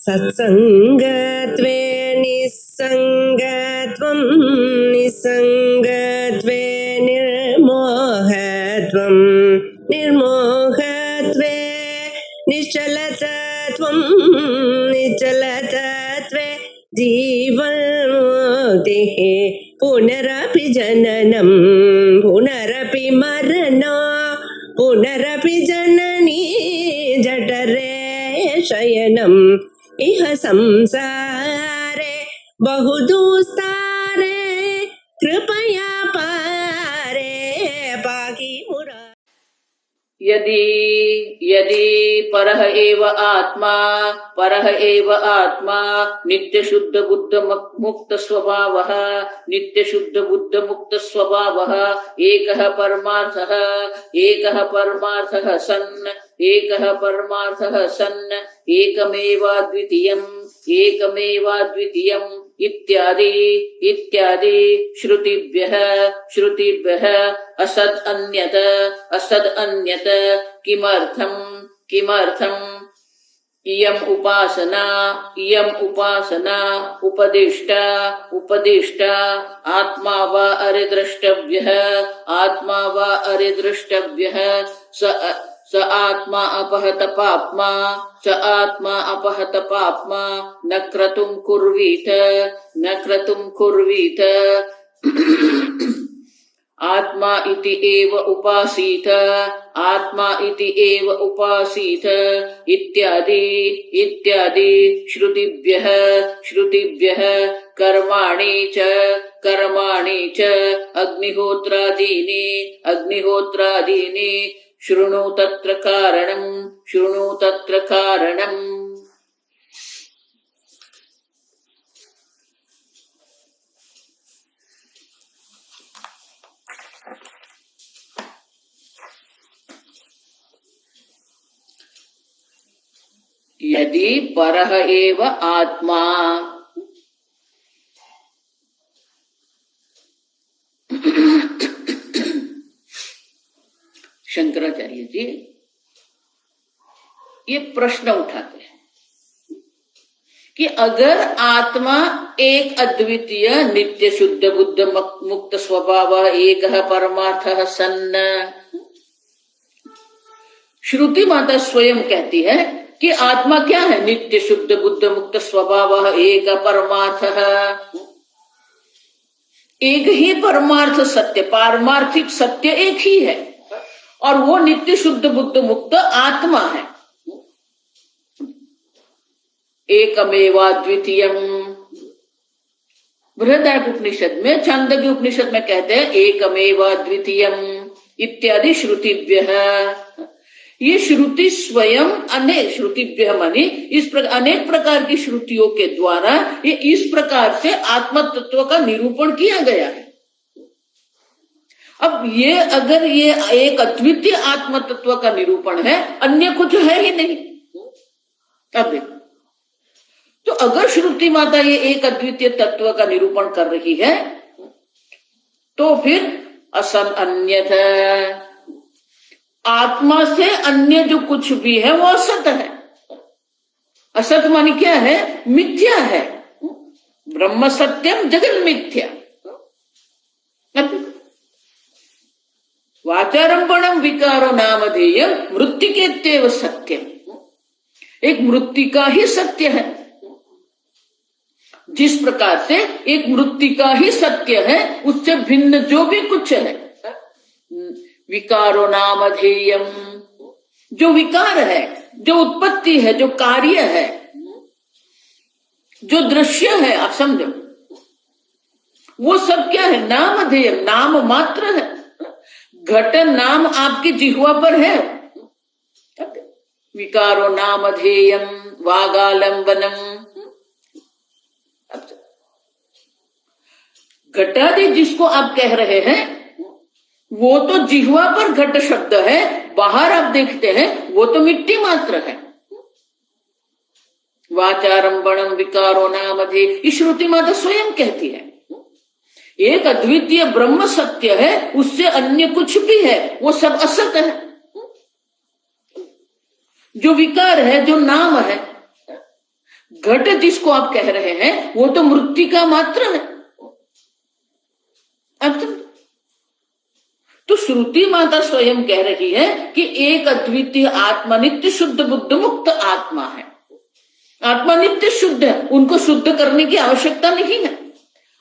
सत्संगत्वे निस्संगत्वं निस्संगत्वे निर्मोहत्वं निर्मोहत्वे निश्चलतत्वं निश्चलतत्वे जीवन्मुक्तिः पुनरपि जननं पुनरपि मरणं पुनरपि जननी जठरे शयनम् इह संसारे बहुदुस्तारे कृपया पारे पाहि मुरा। यदि यदि परः एव आत्मा नित्य शुद्ध बुद्ध मुक्त स्वभावः नित्य शुद्ध बुद्ध मुक्त स्वभावः एकः परमार्थः सन् एकमेवाद्वितीयम् इत्यादि श्रुतिभ्यः असद अन्यत किमर्थम् इयम् उपासना उपदिष्टा आत्मा वा अरिद्रष्टव्यः स आत्मा अपहत पाप्मा न क्रतुम् कुर्वीत आत्मा इति एव उपासीत इत्यादि श्रुतिभ्यः कर्माणि च अग्निहोत्रादीनि शृणु तत्र कारणम् यदि परः एव आत्मा शंकराचार्य जी ये प्रश्न उठाते हैं कि अगर आत्मा एक अद्वितीय नित्य शुद्ध बुद्ध मुक्त स्वभाव एकः परमार्थः सन्न, श्रुति माता स्वयं कहती है कि आत्मा क्या है? नित्य शुद्ध बुद्ध मुक्त स्वभाव एक परमार्थः, एक ही परमार्थ सत्य, पारमार्थिक सत्य एक ही है और वो नित्य शुद्ध बुद्ध मुक्त आत्मा है। एकमेवाद्वितीयम् बृहदारण्यक में, छांदोग्य उपनिषद में कहते हैं एकमेवाद्वितीयम् इत्यादि श्रुतिभ्यः। ये श्रुति स्वयं अनेक श्रुतिभ्यः मानी इस प्रकार अनेक प्रकार की श्रुतियों के द्वारा ये इस प्रकार से आत्म तत्व का निरूपण किया गया है। अब ये अगर ये एक अद्वितीय आत्म तत्व का निरूपण है, अन्य कुछ है ही नहीं। अब देखो, तो अगर श्रुति माता ये एक अद्वितीय तत्व का निरूपण कर रही है तो फिर असत अन्यथा, आत्मा से अन्य जो कुछ भी है वो असत है। असत मानी क्या है? मिथ्या है। ब्रह्म सत्यम जगन मिथ्या। वाचारंभणम विकारो नामधेय मृत्तिकेत्येव सत्यम। एक मृत्तिका ही सत्य है। जिस प्रकार से एक मृत्तिका ही सत्य है, उससे भिन्न जो भी कुछ है विकारो नामधेयम, जो विकार है, जो उत्पत्ति है, जो कार्य है, जो दृश्य है, आप समझो, वो सब क्या है? नामधेयम, नाम मात्र है। घट नाम आपकी जिह्वा पर है। विकारो नामधेयम वागालंबनम। घटादि जिसको आप कह रहे हैं वो तो जिह्वा पर घट शब्द है, बाहर आप देखते हैं वो तो मिट्टी मात्र है। वाचारंभणम विकारो नामधेय, श्रुति माता स्वयं कहती है एक अद्वितीय ब्रह्म सत्य है, उससे अन्य कुछ भी है वो सब असत है। जो विकार है, जो नाम है, घट जिसको आप कह रहे हैं वो तो मृत्तिका मात्र है। अब तो श्रुति माता स्वयं कह रही है कि एक अद्वितीय आत्मा नित्य शुद्ध बुद्ध मुक्त आत्मा है। आत्मा नित्य शुद्ध है, उनको शुद्ध करने की आवश्यकता नहीं है।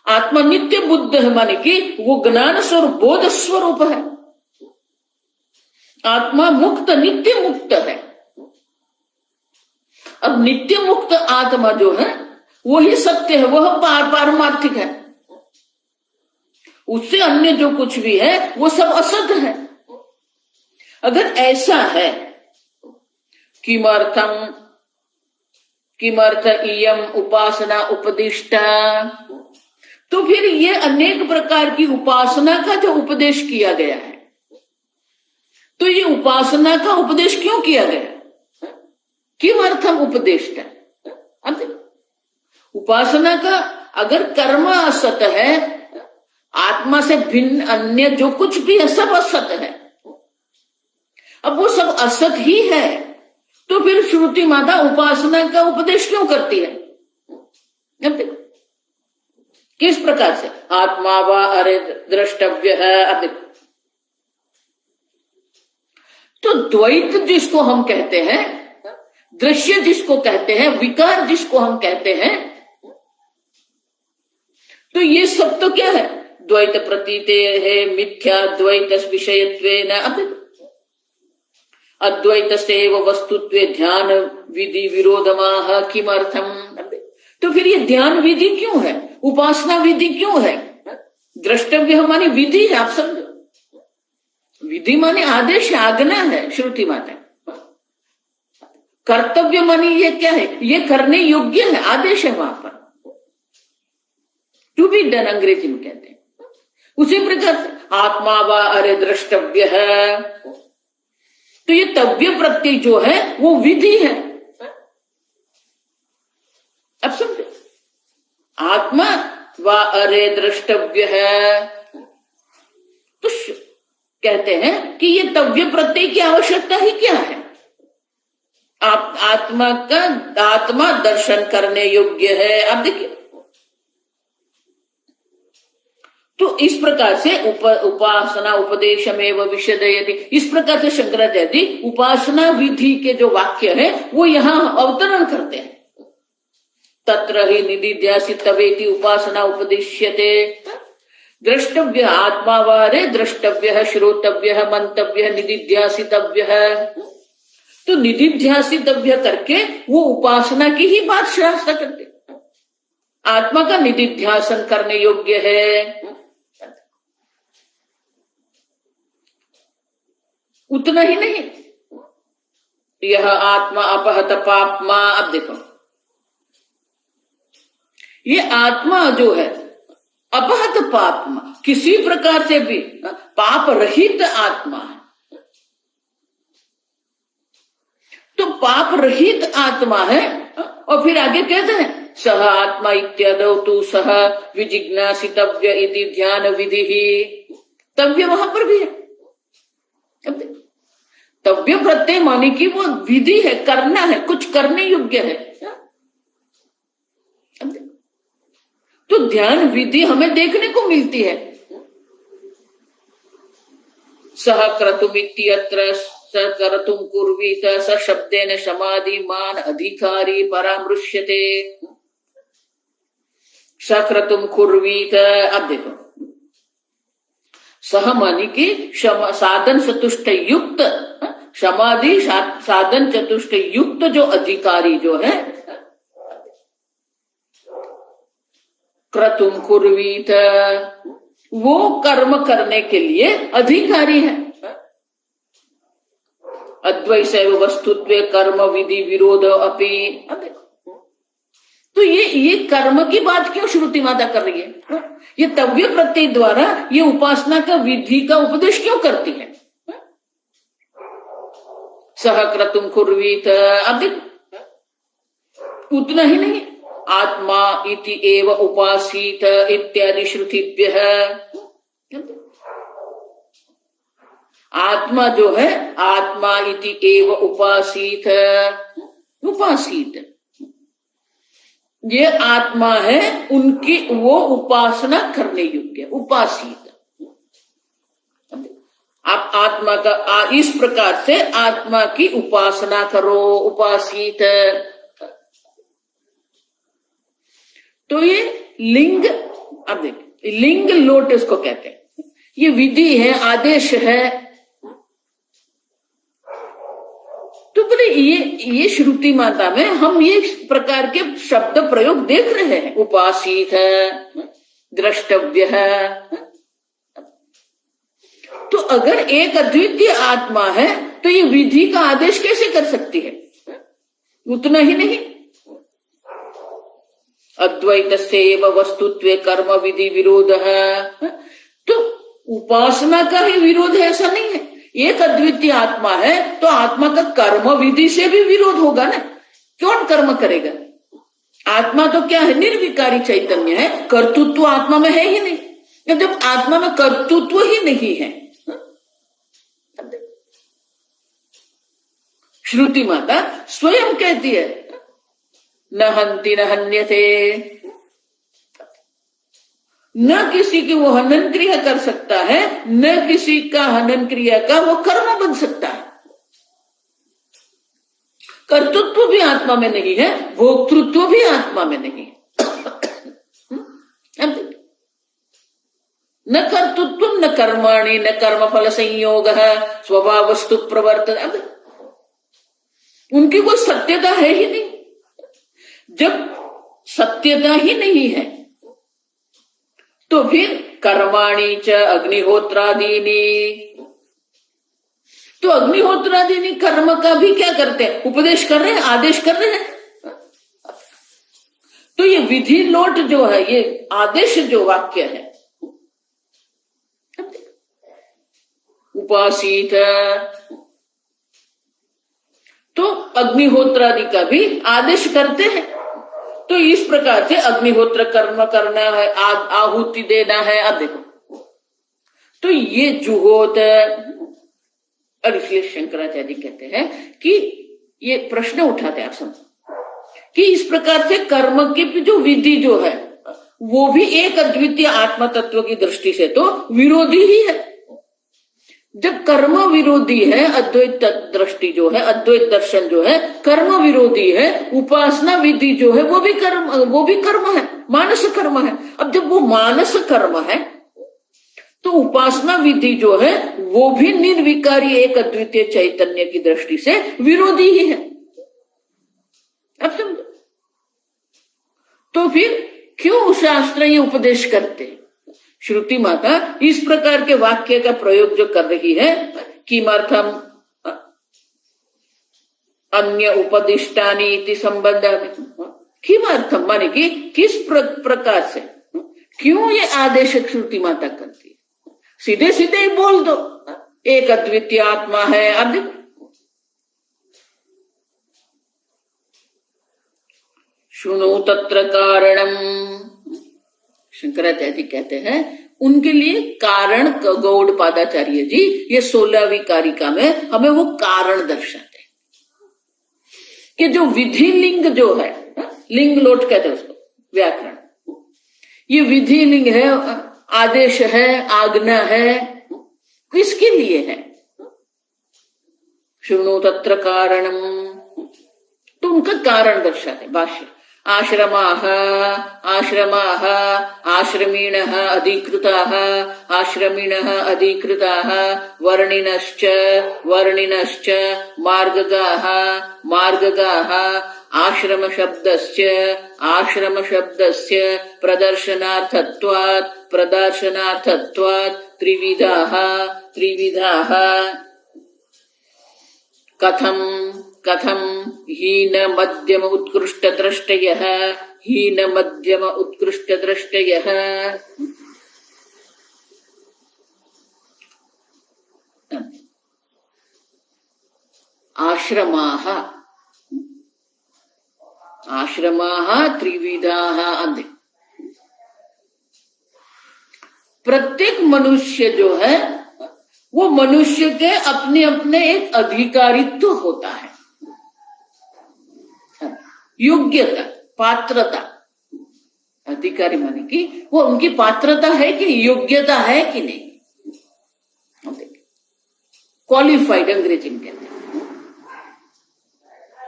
आत्मा नित्य बुद्ध है, माने कि वो ज्ञान स्वरूप बोध स्वरूप है। आत्मा मुक्त नित्य मुक्त है। अब नित्य मुक्त आत्मा जो है वही सत्य है, वह पारमार्थिक है। उससे अन्य जो कुछ भी है वो सब असत है। अगर ऐसा है, किमर्थ इयम उपासना उपदिष्टा, तो फिर ये अनेक प्रकार की उपासना का जो उपदेश किया गया है, तो ये उपासना का उपदेश क्यों किया गया? किमर्थम उपदेष्टा। उपासना का अगर कर्म असत है, आत्मा से भिन्न अन्य जो कुछ भी है सब असत है। अब वो सब असत ही है, तो फिर श्रुति माता उपासना का उपदेश क्यों करती है? अब देखो किस प्रकार से आत्मा व अरे द्रष्टव्य है। अब देखो, तो द्वैत जिसको हम कहते हैं, दृश्य जिसको कहते हैं, विकार जिसको हम कहते हैं, तो ये सब तो क्या है? द्वैत प्रतीते है मिथ्या द्वैत विषयत्वेन अद्वैत से वस्तुत्व ध्यान विधि विरोधमाह किमर्थम। तो फिर ये ध्यान विधि क्यों है? उपासना विधि क्यों है? द्रष्टव्य माने विधि है। आप समझो, विधि माने आदेश, आज्ञा है श्रुति माता। कर्तव्य माने ये क्या है? ये करने योग्य है, आदेश है वहां पर, टू बी डन अंग्रेजी में कहते हैं। उसी प्रकार से आत्मा व अरे द्रष्टव्य है, तो ये तव्य प्रत्यय जो है वो विधि है। अब समझे, आत्मा व अरे द्रष्टव्य है, तो कहते हैं कि ये तव्य प्रत्यय की आवश्यकता ही क्या है? आप आत्मा दर्शन करने योग्य है। अब देखिए, तो इस प्रकार से उपासना उपदेशमेव विशदयति, इस प्रकार से शंकराचार्य उपासना विधि के जो वाक्य है वो यहां अवतरण करते हैं। तत्र ही निदिध्यासितवेति उपासना उपदिश्यते। द्रष्टव्य आत्मा वारे द्रष्टव्य श्रोतव्य मंतव्य निदिध्यासितव्य है। तो निदिध्यासितव्य करके वो उपासना की ही बात शास्त्र करते। आत्मा का निदिध्यासन करने योग्य है, उतना ही नहीं, यह आत्मा अपहत पापमा। अब देखो, ये आत्मा जो है अपहत पापमा, किसी प्रकार से भी पाप रहित आत्मा है। तो पाप रहित आत्मा है, और फिर आगे कहते हैं सह आत्मा इत्यादौ तु सह विजिज्ञासितव्य इति ध्यान विधि ही। तव्य वहां पर भी है। तव्य प्रत्यय माने कि वो विधि है, करना है, कुछ करने योग्य है। तो ध्यान विधि हमें देखने को मिलती है। सह क्रतुम इत्यत्र स कर्तुम कुर्वीत स शब्देन समाधि मान अधिकारी परामृश्यते। स क्रतुम कुर्वीत। अब देखो, सह मानी की साधन चतुष्ट युक्त, समाधि साधन चतुष्ट युक्त जो अधिकारी जो है, क्रतुम कुर्वीत, वो कर्म करने के लिए अधिकारी है। अद्वैत वस्तुत्व कर्म विधि विरोध अपि। तो ये कर्म की बात क्यों श्रुति माता कर रही है? ये तव्य प्रत्यय द्वारा ये उपासना का विधि का उपदेश क्यों करती है? सह क्रतुम कुर्वीत। अब देख, उतना ही नहीं, आत्मा इति एव उपासीत इत्यादि श्रुतिभ्यः। आत्मा जो है, आत्मा इति एव उपासीत, उपासीत ये आत्मा है, उनकी वो उपासना करने योग्य, उपासित। आप आत्मा का इस प्रकार से आत्मा की उपासना करो, उपासित। तो ये लिंग, अब देखिए लिंग लोट इसको कहते हैं। ये विधि है, आदेश है। तो बोले ये श्रुति माता में हम ये प्रकार के शब्द प्रयोग देख रहे हैं, उपासित है, द्रष्टव्य है। तो अगर एक अद्वितीय आत्मा है तो ये विधि का आदेश कैसे कर सकती है? उतना ही नहीं, अद्वैत सेव वस्तुत्व कर्म विधि विरोध है। तो उपासना का ही विरोध है ऐसा नहीं है। एक अद्वितीय आत्मा है तो आत्मा का कर्म विधि से भी विरोध होगा ना। कौन कर्म करेगा? आत्मा तो क्या है? निर्विकारी चैतन्य है, कर्तृत्व आत्मा में है ही नहीं। जब आत्मा में कर्तृत्व ही नहीं है, श्रुति माता स्वयं कहती है न हन्ति न हन्यते, न किसी की वो हनन क्रिया कर सकता है, न किसी का हनन क्रिया का वो कर्म बन सकता है। कर्तृत्व भी आत्मा में नहीं है, भोक्तृत्व भी आत्मा में नहीं है। न कर्तृत्व न कर्माणि न कर्म फल संयोग स्वभावस्तु प्रवर्तन। उनकी कोई सत्यता है ही नहीं। जब सत्यता ही नहीं है तो फिर कर्माणि च अग्निहोत्रादीनि, तो अग्निहोत्रादीनि कर्म का भी क्या करते हैं? उपदेश कर रहे हैं, आदेश कर रहे हैं। तो ये विधि लोट जो है, ये आदेश जो वाक्य है, उपासित, तो अग्निहोत्रादि का भी आदेश करते हैं। तो इस प्रकार से अग्निहोत्र कर्म करना है, आहुति देना है। अब देखो, तो ये जुहोत, और इसलिए शंकराचार्य कहते हैं कि ये प्रश्न उठाते हैं आप समझो कि इस प्रकार से कर्म की जो विधि जो है वो भी एक अद्वितीय आत्म तत्व की दृष्टि से तो विरोधी ही है। जब कर्म विरोधी है, अद्वैत दृष्टि जो है, अद्वैत दर्शन जो है कर्म विरोधी है, उपासना विधि जो है वो भी कर्म है, मानस कर्म है। अब जब वो मानस कर्म है तो उपासना विधि जो है वो भी निर्विकारी एक अद्वितीय चैतन्य की दृष्टि से विरोधी ही है। अब समझो, तो फिर क्यों शास्त्र ये उपदेश करते हैं? श्रुति माता इस प्रकार के वाक्य का प्रयोग जो कर रही है, किमर्थम अन्य उपदिष्टानि इति संबंध, किमर्थम माने कि किस प्रकार से, क्यों ये आदेश श्रुति माता करती है? सीधे सीधे ही बोल दो एक अद्वितीय आत्मा है। अब सुनो तत्र कारणम, शंकराचार्य कहते हैं उनके लिए कारण, गौड़पादाचार्य जी ये 16वीं कारिका में हमें वो कारण दर्शाते हैं कि जो विधि लिंग जो है, लिंग लोट कहते हैं उसको व्याकरण, ये विधि लिंग है, आदेश है, आज्ञा है, किसके लिए है? शृणु तत्र कारणम, तो उनका कारण दर्शाते भाष्य। आश्रमाः आश्रमाः आश्रमीणः अधिकृताः आश्रमिणः अधिकृताः वर्णिनश्च वर्णिनश्च मार्गगाः मार्गगाः आश्रम शब्दस्य प्रदर्शनार्थत्वात् त्रिविधाः त्रिविधाः कथम हीन मध्यम उत्कृष्ट दृष्टयः हीन मध्यम उत्कृष्ट दृष्टयः। आश्रमाः आश्रमाः त्रिविधाः। अंधे प्रत्येक मनुष्य जो है वो मनुष्य के अपने अपने एक अधिकारित्व होता है, योग्यता, पात्रता। अधिकारी माने कि वो उनकी पात्रता है कि योग्यता है कि नहीं, क्वालिफाइड अंग्रेजी में कहते हैं।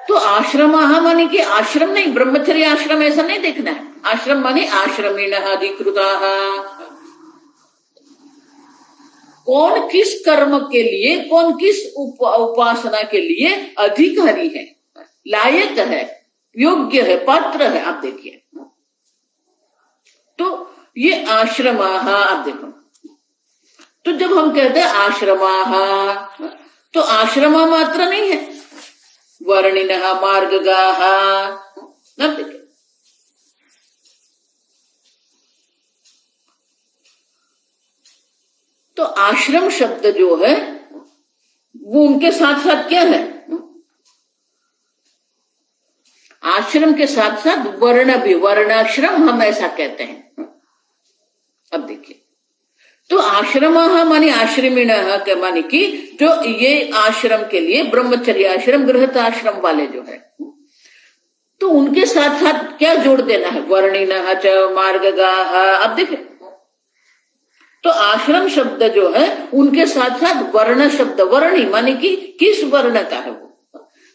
तो आश्रम माने कि आश्रम नहीं, ब्रह्मचर्य आश्रम ऐसा नहीं देखना है। आश्रम माने आश्रमीण अधिकृता, कौन किस कर्म के लिए, कौन किस उपासना के लिए अधिकारी है, लायक है, योग्य है, पात्र है। आप देखिए, तो ये आश्रमाः, आप देखो, तो जब हम कहते हैं आश्रमाः, तो आश्रमा मात्र नहीं है, वर्णिनः मार्गगाः। अब देखिए, तो आश्रम शब्द जो है वो उनके साथ साथ क्या है, आश्रम के साथ साथ वर्ण भी, वर्णाश्रम हम ऐसा कहते हैं। अब देखिए, तो आश्रमाः माने आश्रमिणः के माने कि जो ये आश्रम के लिए ब्रह्मचर्य आश्रम, गृहस्थ आश्रम वाले जो है, तो उनके साथ साथ क्या जोड़ देना है, वर्णिनः च मार्गगाः। अब देखिए, तो आश्रम शब्द जो है उनके साथ साथ वर्ण शब्द, वर्णी माने कि किस वर्ण का है वो,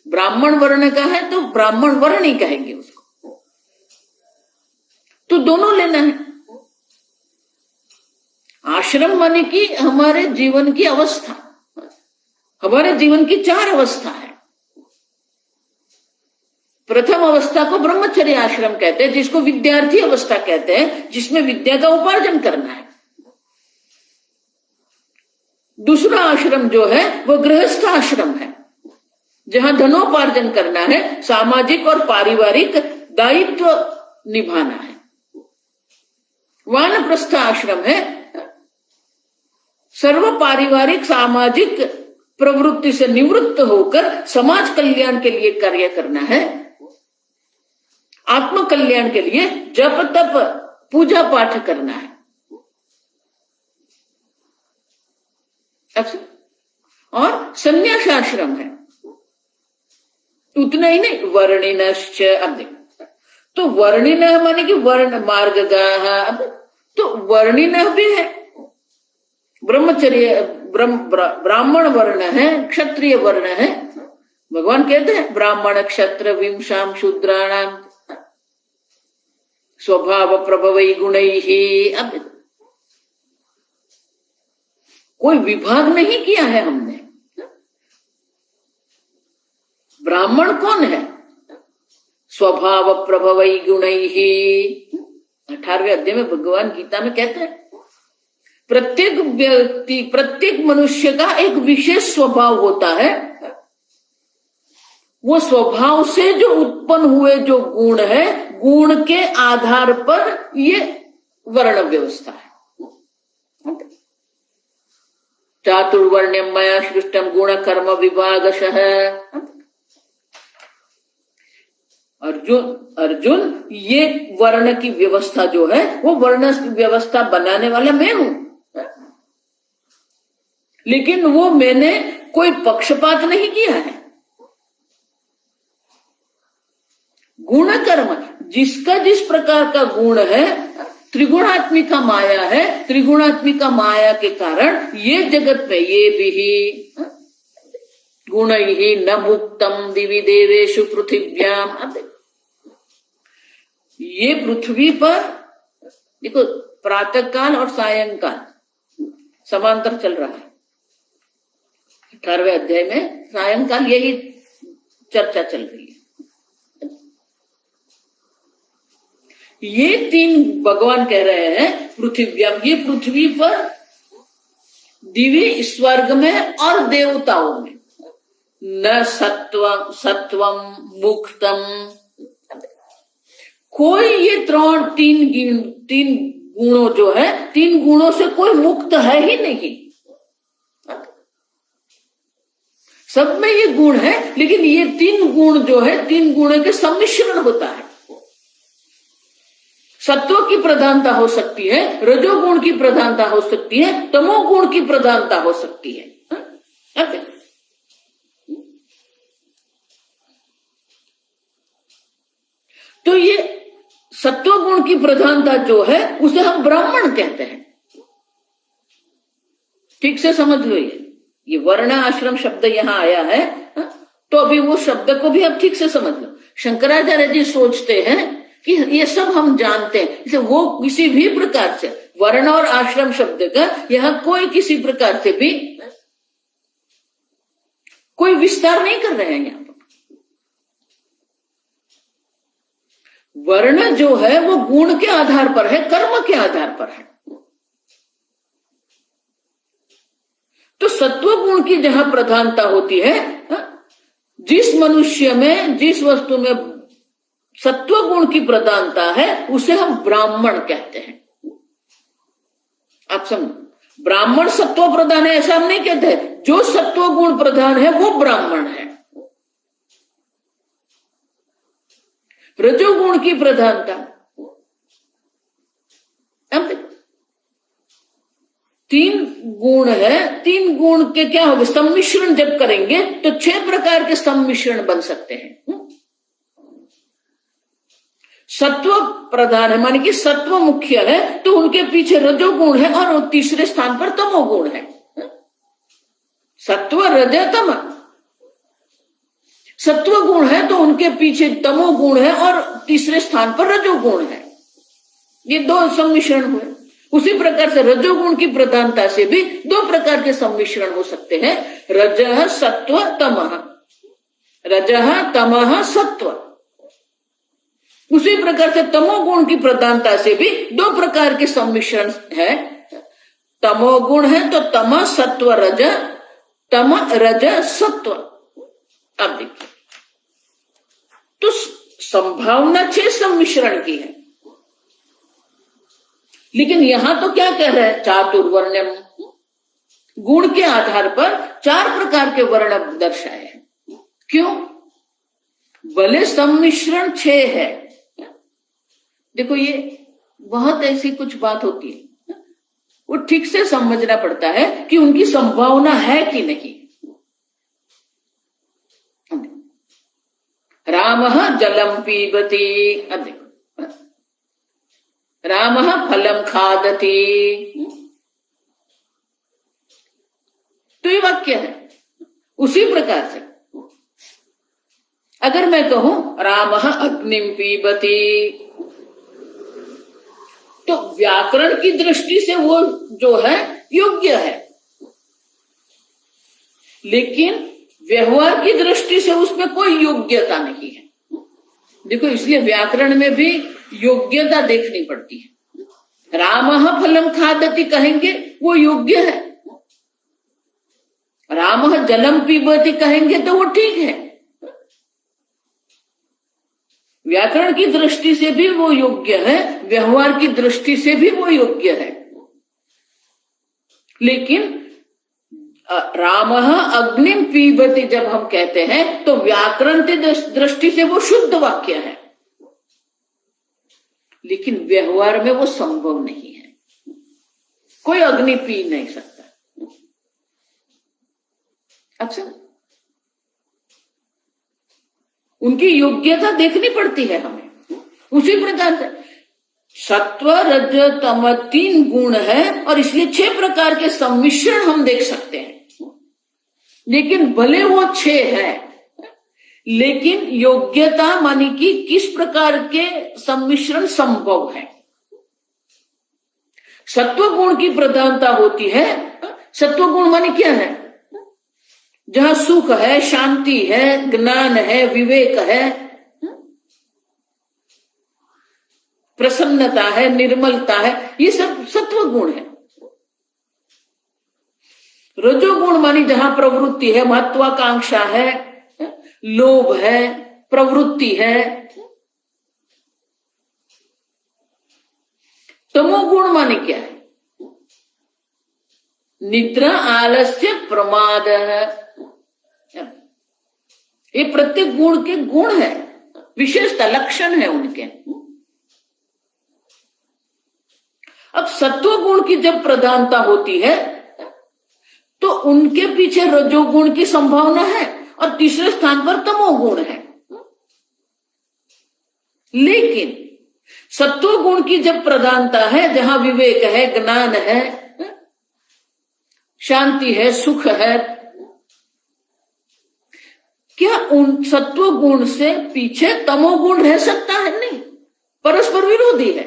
ब्राह्मण वर्ण का है तो ब्राह्मण वर्णी कहेंगे उसको, तो दोनों लेना है। आश्रम माने कि हमारे जीवन की अवस्था, हमारे जीवन की 4 अवस्था है। प्रथम अवस्था को ब्रह्मचर्य आश्रम कहते हैं, जिसको विद्यार्थी अवस्था कहते हैं, जिसमें विद्या का उपार्जन करना है। दूसरा आश्रम जो है वो गृहस्थ आश्रम है, जहां धनोपार्जन करना है, सामाजिक और पारिवारिक दायित्व निभाना है। वानप्रस्थ आश्रम है, सर्व पारिवारिक सामाजिक प्रवृत्ति से निवृत्त होकर समाज कल्याण के लिए कार्य करना है, आत्म कल्याण के लिए जप तप पूजा पाठ करना है। और संन्यास आश्रम है, उतना ही नहीं, वर्णिनश्च। अब देखो, तो वर्णिनः माने कि वर्ण मार्गगाः, तो वर्णिनः भी है, ब्रह्मचर्य ब्राह्मण वर्ण है, क्षत्रिय वर्ण है। भगवान कहते हैं ब्राह्मण क्षत्र विंशाम शूद्राणाम स्वभाव प्रभवै गुणैः। अब कोई विभाग नहीं किया है हमने। ब्राह्मण कौन है, स्वभाव प्रभवै गुणैः। 18वें अध्याय में भगवान गीता में कहते हैं प्रत्येक व्यक्ति, प्रत्येक मनुष्य का एक विशेष स्वभाव होता है। वो स्वभाव से जो उत्पन्न हुए जो गुण है, गुण के आधार पर ये वर्ण व्यवस्था है। चातुर्वर्ण्यम मया सृष्टम गुण कर्म विभागशः। अर्जुन ये वर्ण की व्यवस्था जो है वो वर्ण व्यवस्था बनाने वाला मैं हूं, लेकिन वो मैंने कोई पक्षपात नहीं किया है। गुण कर्म, जिसका जिस प्रकार का गुण है, त्रिगुणात्मिका माया है, त्रिगुणात्मिका माया के कारण ये जगत में ये भी गुणैः न मुक्तम दिवि देवेषु पृथिव्याम। ये पृथ्वी पर देखो प्रातः काल और सायंकाल समांतर चल रहा है। 18वें अध्याय में सायंकाल यही चर्चा चल रही है। ये 3 भगवान कह रहे हैं पृथ्व्याम, ये पृथ्वी पर, दिव्य स्वर्ग में और देवताओं में, न सत्वम मुक्तम, कोई ये 3 गुणों जो है, 3 गुणों से कोई मुक्त है ही नहीं। सब में ये गुण है, लेकिन ये 3 गुण जो है, 3 गुणों के सम्मिश्रण होता है। सत्व की प्रधानता हो सकती है, रजोगुण की प्रधानता हो सकती है, तमोगुण की प्रधानता हो सकती है। तो ये सत्व गुण की प्रधानता जो है उसे हम ब्राह्मण कहते हैं। ठीक से समझ लो, ये वर्ण आश्रम शब्द यहां आया है, तो अभी वो शब्द को भी अब ठीक से समझ लो। शंकराचार्य जी सोचते हैं कि ये सब हम जानते हैं, इसे वो किसी भी प्रकार से वर्ण और आश्रम शब्द का यहां कोई किसी प्रकार से भी कोई विस्तार नहीं कर रहे हैं। यहां पर वर्ण जो है वो गुण के आधार पर है, कर्म के आधार पर है। तो सत्व गुण की जहां प्रधानता होती है, जिस मनुष्य में जिस वस्तु में सत्व गुण की प्रधानता है उसे हम ब्राह्मण कहते हैं। आप समझ, ब्राह्मण सत्व प्रधान है ऐसा हम नहीं कहते, जो सत्व गुण प्रधान है वो ब्राह्मण है। रजोगुण की प्रधानता, अब देखो 3 गुण है, 3 गुण के क्या होगा, सम्मिश्रण जब करेंगे तो 6 प्रकार के सम्मिश्रण बन सकते हैं। सत्व प्रधान है, माने कि सत्व मुख्य है, तो उनके पीछे रजोगुण है और तीसरे स्थान पर तमोगुण है। सत्व रज तम, सत्व गुण है तो उनके पीछे तमोगुण है और तीसरे स्थान पर रजोगुण है। ये 2 सम्मिश्रण हुए। उसी प्रकार से रजोगुण की प्रधानता से भी 2 प्रकार के सम्मिश्रण हो सकते हैं, रजः सत्व तमः, रजः तमः सत्व। उसी प्रकार से तमोगुण की प्रधानता से भी 2 प्रकार के सम्मिश्रण है, तमोगुण है तो तम सत्व रज, तम रज सत्व। अब देखिए, तो संभावना 6 सम्मिश्रण की है, लेकिन यहां तो क्या कह रहे हैं, चातुर्वर्ण्यम, गुण के आधार पर 4 प्रकार के वर्ण दर्शाए हैं। क्यों? भले सम्मिश्रण 6 है। देखो ये बहुत ऐसी कुछ बात होती है, वो ठीक से समझना पड़ता है कि उनकी संभावना है कि नहीं। रामः जलम पीबति, अब देखो रामः फलम खादति, तो ये वाक्य है। उसी प्रकार से अगर मैं कहूं रामः अग्निम पीबति, तो व्याकरण की दृष्टि से वो जो है योग्य है, लेकिन व्यवहार की दृष्टि से उसमें कोई योग्यता नहीं है। देखो, इसलिए व्याकरण में भी योग्यता देखनी पड़ती है। रामः फलम खादति कहेंगे वो योग्य है, रामः जलम पीबति कहेंगे तो वो ठीक है। व्याकरण की दृष्टि से भी वो योग्य है, व्यवहार की दृष्टि से भी वो योग्य है। लेकिन रामः अग्निम पीबति जब हम कहते हैं तो व्याकरण की दृष्टि से वो शुद्ध वाक्य है, लेकिन व्यवहार में वो संभव नहीं है। कोई अग्नि पी नहीं सकता। अच्छा, उनकी योग्यता देखनी पड़ती है हमें। उसी प्रकार से सत्व रज तम 3 गुण है और इसलिए 6 प्रकार के सम्मिश्रण हम देख सकते हैं। लेकिन भले वो 6 है, लेकिन योग्यता मानी कि किस प्रकार के सम्मिश्रण संभव है। सत्व गुण की प्रधानता होती है। सत्व गुण मानी क्या है? जहां सुख है, शांति है, ज्ञान है, विवेक है, प्रसन्नता है, निर्मलता है, ये सब सत्व गुण है। रजोगुण मानी जहां प्रवृत्ति है, महत्वाकांक्षा है, लोभ है, प्रवृत्ति है। तमोगुण मानी क्या है? निद्रा, आलस्य, प्रमाद है। ये प्रत्येक गुण के गुण है, विशेषता, लक्षण है उनके। अब सत्व गुण की जब प्रधानता होती है तो उनके पीछे रजोगुण की संभावना है और तीसरे स्थान पर तमोगुण है। लेकिन सत्व गुण की जब प्रधानता है, जहां विवेक है, ज्ञान है, शांति है, सुख है, क्या उन सत्व गुण से पीछे तमोगुण रह सकता है? नहीं, परस्पर विरोधी है।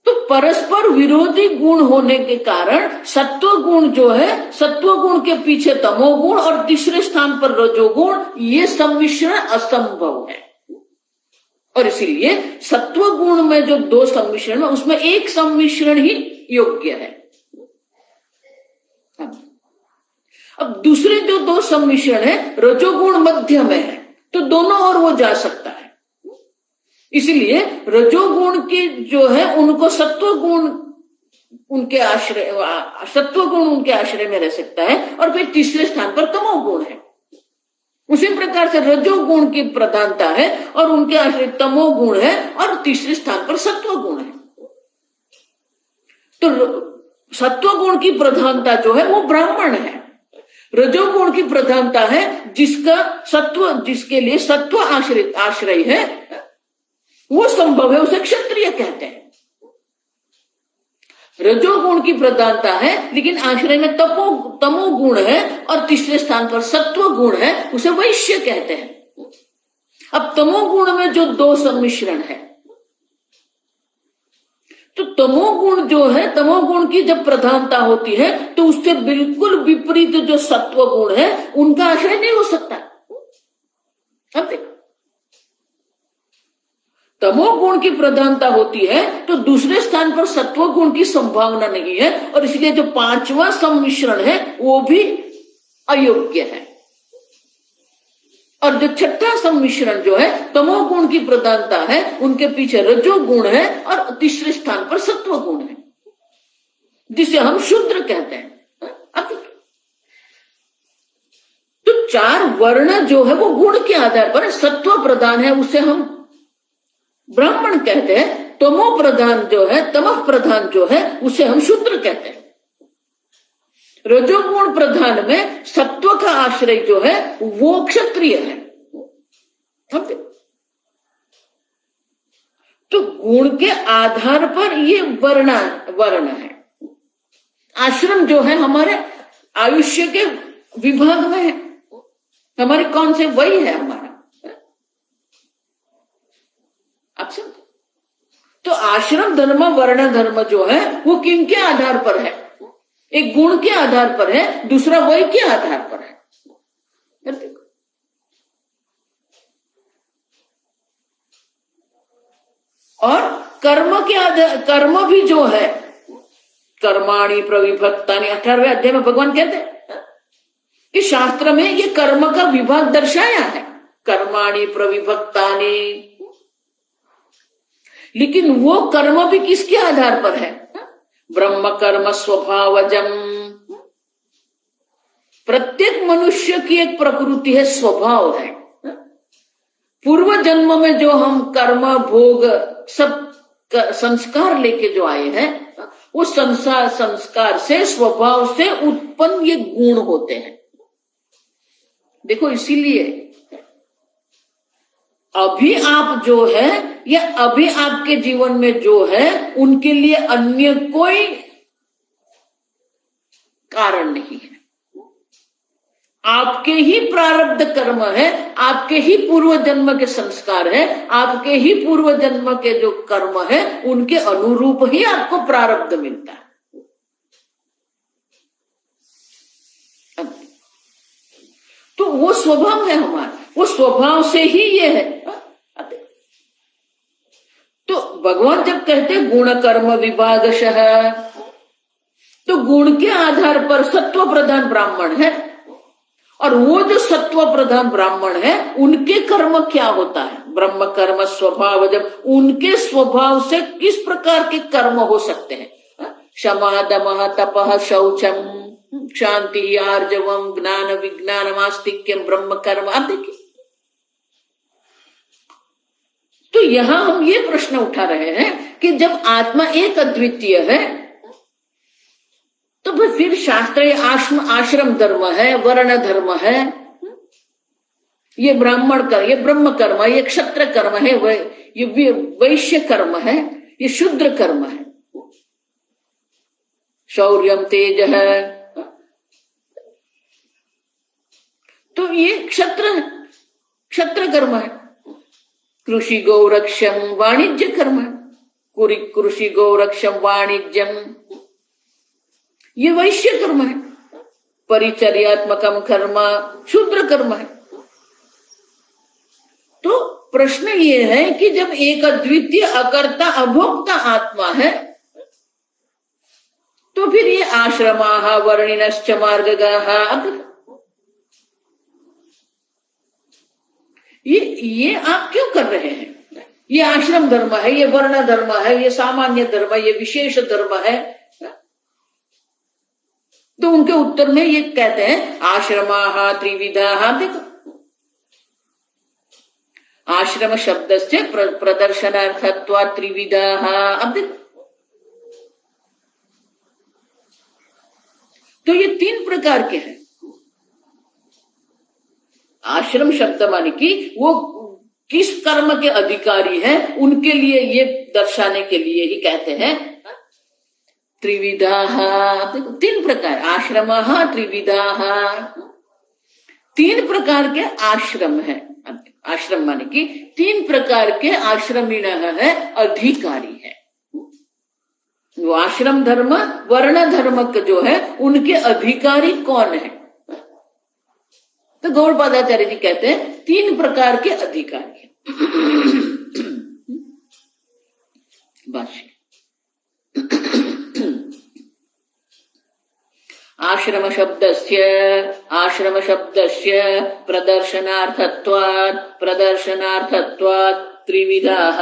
तो परस्पर विरोधी गुण होने के कारण सत्व गुण जो है, सत्व गुण के पीछे तमोगुण और तीसरे स्थान पर रजोगुण, ये सम्मिश्रण असंभव है। और इसीलिए सत्व गुण में जो दो सम्मिश्रण है, उसमें एक सम्मिश्रण ही योग्य है। अब दूसरे जो दो सम्मिश्रण है, रजोगुण मध्य में है, तो दोनों ओर वो जा सकता है। इसलिए रजोगुण के जो है उनको सत्वगुण उनके आश्रय, सत्वगुण उनके आश्रय में रह सकता है, और फिर तीसरे स्थान पर तमोगुण है। उसी प्रकार से रजोगुण की प्रधानता है और उनके आश्रय तमोगुण है, और तीसरे स्थान पर सत्वगुण है। तो सत्वगुण की प्रधानता जो है वो ब्राह्मण है। रजोगुण की प्रधानता है जिसका सत्व, जिसके लिए सत्व आश्रय है, वो संभव है, उसे क्षत्रिय कहते हैं। रजोगुण की प्रधानता है लेकिन आश्रय में तमोगुण है और तीसरे स्थान पर सत्व गुण है, उसे वैश्य कहते हैं। अब तमोगुण में जो दो सम्मिश्रण है, तो तमोगुण जो है, तमोगुण की जब प्रधानता होती है तो उससे बिल्कुल विपरीत जो सत्व गुण है उनका आश्रय नहीं हो सकता। अब देखो, तमोगुण की प्रधानता होती है तो दूसरे स्थान पर सत्व गुण की संभावना नहीं है, और इसलिए जो पांचवा सम्मिश्रण है वो भी अयोग्य है। और जो छठा सम्मिश्रण जो है, तमोगुण की प्रधानता है, उनके पीछे रजोगुण है और तीसरे स्थान पर सत्व गुण है, जिसे हम शूद्र कहते हैं। तो चार वर्ण जो है वो गुण के आधार पर सत्व प्रधान है, उसे हम ब्राह्मण कहते हैं। तमो प्रधान जो है, तमः प्रधान जो है, उसे हम शूद्र कहते हैं। रजोगुण प्रधान में सत्व का आश्रय जो है वो क्षत्रिय है। तो गुण के आधार पर ये वर्ण है। आश्रम जो है हमारे आयुष्य के विभाग में है, हमारे कौन से वही है हमारा। आप समझो, तो आश्रम धर्म वर्ण धर्म जो है वो किनके आधार पर है? एक गुण के आधार पर है, दूसरा वय के आधार पर है। और कर्म के आधार, कर्म भी जो है, कर्माणि प्रविभक्तानि, 18वें अध्याय में भगवान कहते हैं कि शास्त्र में ये कर्म का विभाग दर्शाया है, कर्माणि प्रविभक्तानि। लेकिन वो कर्म भी किसके आधार पर है? ब्रह्म कर्म स्वभावजम। प्रत्येक मनुष्य की एक प्रकृति है, स्वभाव है। पूर्व जन्म में जो हम कर्म भोग सब संस्कार लेके जो आए हैं, वो संस्कार से, स्वभाव से उत्पन्न ये गुण होते हैं। देखो, इसीलिए अभी आप जो है या अभी आपके जीवन में जो है, उनके लिए अन्य कोई कारण नहीं है। आपके ही प्रारब्ध कर्म है, आपके ही पूर्व जन्म के संस्कार है, आपके ही पूर्व जन्म के जो कर्म है, उनके अनुरूप ही आपको प्रारब्ध मिलता है। तो वो स्वभाव है हमारा, वो स्वभाव से ही ये है। तो भगवान जब कहते गुण कर्म विभागशः, तो गुण के आधार पर सत्व प्रधान ब्राह्मण है, और वो जो सत्व प्रधान ब्राह्मण है उनके कर्म क्या होता है? ब्रह्म कर्म स्वभाव। जब उनके स्वभाव से किस प्रकार के कर्म हो सकते हैं? क्षमा दमः तपः शौचम शांति आर्जवम ज्ञान विज्ञानम आस्तिक्यम ब्रह्म कर्म। आप देखिए, तो यहां हम ये प्रश्न उठा रहे हैं कि जब आत्मा एक अद्वितीय है, तो फिर शास्त्रीय आश्रम धर्म है, वर्ण धर्म है, ये ब्राह्मण कर्म, ये ब्रह्म कर्म है, ये क्षत्र कर्म है, ये वैश्य कर्म है, ये शूद्र कर्म है। शौर्यम तेज है, तो ये क्षत्र है, क्षत्र कर्म है। कृषि गौरक्षम वाणिज्य कर्म है, कृषि गौरक्षम वाणिज्यम, ये वैश्य कर्म है। परिचर्यात्मकम कर्म शूद्र कर्म है। तो प्रश्न ये है कि जब एक अद्वितीय अकर्ता अभोक्ता आत्मा है, तो फिर ये आश्रमाः वर्णिनश्च मार्गगाः, ये आप क्यों कर रहे हैं? ये आश्रम धर्म है, ये वर्ण धर्म है, ये सामान्य धर्म है, ये विशेष धर्म है। तो उनके उत्तर में ये कहते हैं आश्रमाः त्रिविधाः। देखो, आश्रम शब्द से प्रदर्शनार्थत्वात् त्रिविधाः। अब देखो, तो ये 3 प्रकार के हैं। आश्रम शब्द माने कि वो किस कर्म के अधिकारी हैं, उनके लिए ये दर्शाने के लिए ही कहते हैं त्रिविधाः। 3 प्रकार, आश्रमः त्रिविधाः, 3 प्रकार के आश्रम है। आश्रम माने कि 3 प्रकार के आश्रमीणः है, अधिकारी है। वो आश्रम धर्म वर्ण धर्म जो है उनके अधिकारी कौन है? तो गौड़पादाचार्य जी कहते हैं 3 प्रकार के अधिकारी। भाष्य, आश्रम शब्दस्य प्रदर्शनार्थत्वात् त्रिविधाः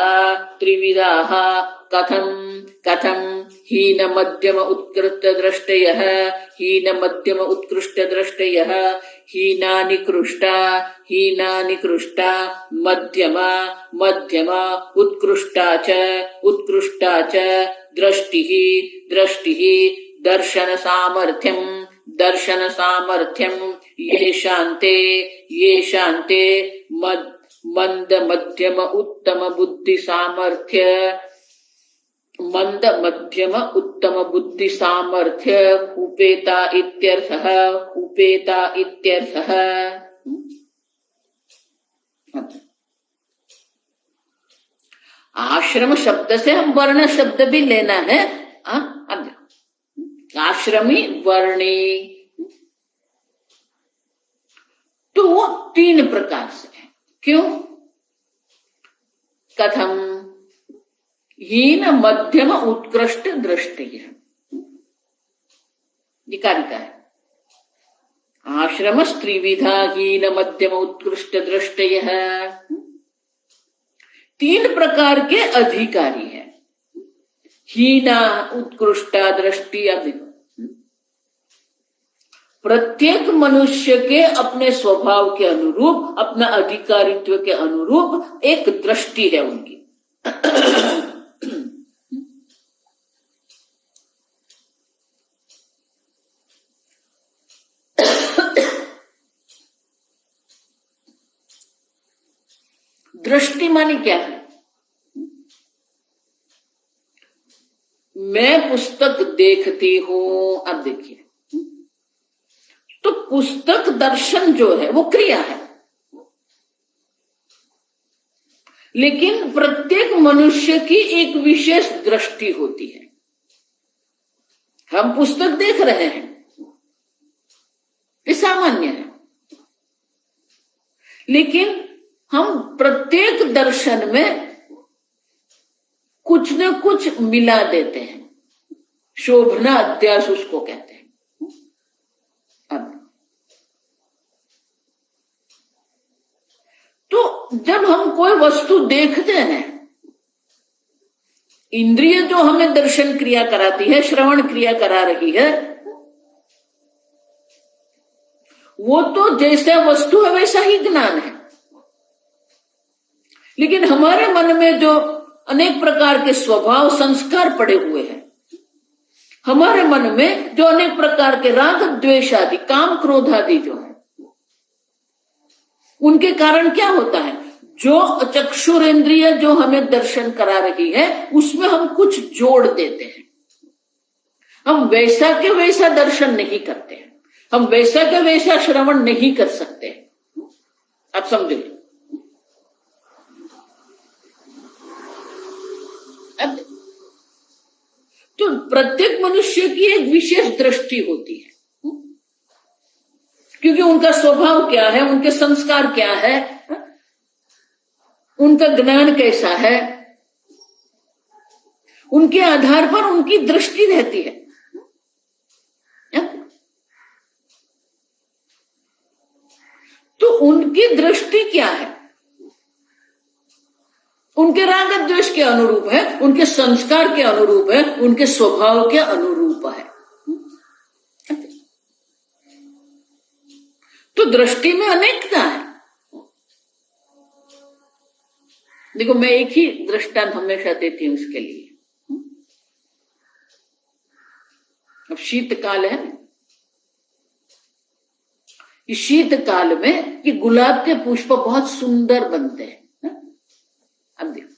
कथं हीन मध्यम उत्कृष्ट दृष्टयः हीनानि कृष्टा मध्यम उत्कृष्टा च दृष्टिः दर्शन सामर्थ्यम ये शान्ते मंद मध्यम उत्तम बुद्धि सामर्थ्य उपेता इत्यर्थः। आश्रम शब्द से हम वर्ण शब्द भी लेना है। अब आश्रमी वर्णी, तो वो 3 प्रकार से है। क्यों? कथम हीन मध्यम उत्कृष्ट दृष्टि कारिका है। आश्रम त्रिविधा हीन मध्यम उत्कृष्ट दृष्टयः, 3 प्रकार के अधिकारी है। हीना उत्कृष्टा दृष्टि, प्रत्येक मनुष्य के अपने स्वभाव के अनुरूप, अपना अधिकारित्व के अनुरूप एक दृष्टि है उनकी। दृष्टि माने क्या है? मैं पुस्तक देखती हूं। अब देखिए, तो पुस्तक दर्शन जो है वो क्रिया है, लेकिन प्रत्येक मनुष्य की एक विशेष दृष्टि होती है। हम पुस्तक देख रहे हैं, ये सामान्य है, लेकिन हम प्रत्येक दर्शन में कुछ न कुछ मिला देते हैं। शोभना अध्यास उसको कहते हैं। अब तो जब हम कोई वस्तु देखते हैं, इंद्रिय जो हमें दर्शन क्रिया कराती है, श्रवण क्रिया करा रही है, वो तो जैसा वस्तु है वैसा ही ज्ञान है। लेकिन हमारे मन में जो अनेक प्रकार के स्वभाव संस्कार पड़े हुए हैं, हमारे मन में जो अनेक प्रकार के राग द्वेष आदि, काम क्रोध आदि जो है, उनके कारण क्या होता है, जो चक्षुरेंद्रिय जो हमें दर्शन करा रही है उसमें हम कुछ जोड़ देते हैं। हम वैसा के वैसा दर्शन नहीं करते हैं, हम वैसा के वैसा श्रवण नहीं कर सकते। आप समझो। अब तो प्रत्येक मनुष्य की एक विशेष दृष्टि होती है, क्योंकि उनका स्वभाव क्या है, उनके संस्कार क्या है, उनका ज्ञान कैसा है, उनके आधार पर उनकी दृष्टि रहती है। तो उनकी दृष्टि क्या है, उनके राग द्वेष के अनुरूप है, उनके संस्कार के अनुरूप है, उनके स्वभाव के अनुरूप है। तो दृष्टि में अनेकता है। देखो, मैं एक ही दृष्टांत हमेशा देती हूं उसके लिए। अब शीतकाल है, इस शीतकाल में ये गुलाब के पुष्प बहुत सुंदर बनते हैं। अब देखो,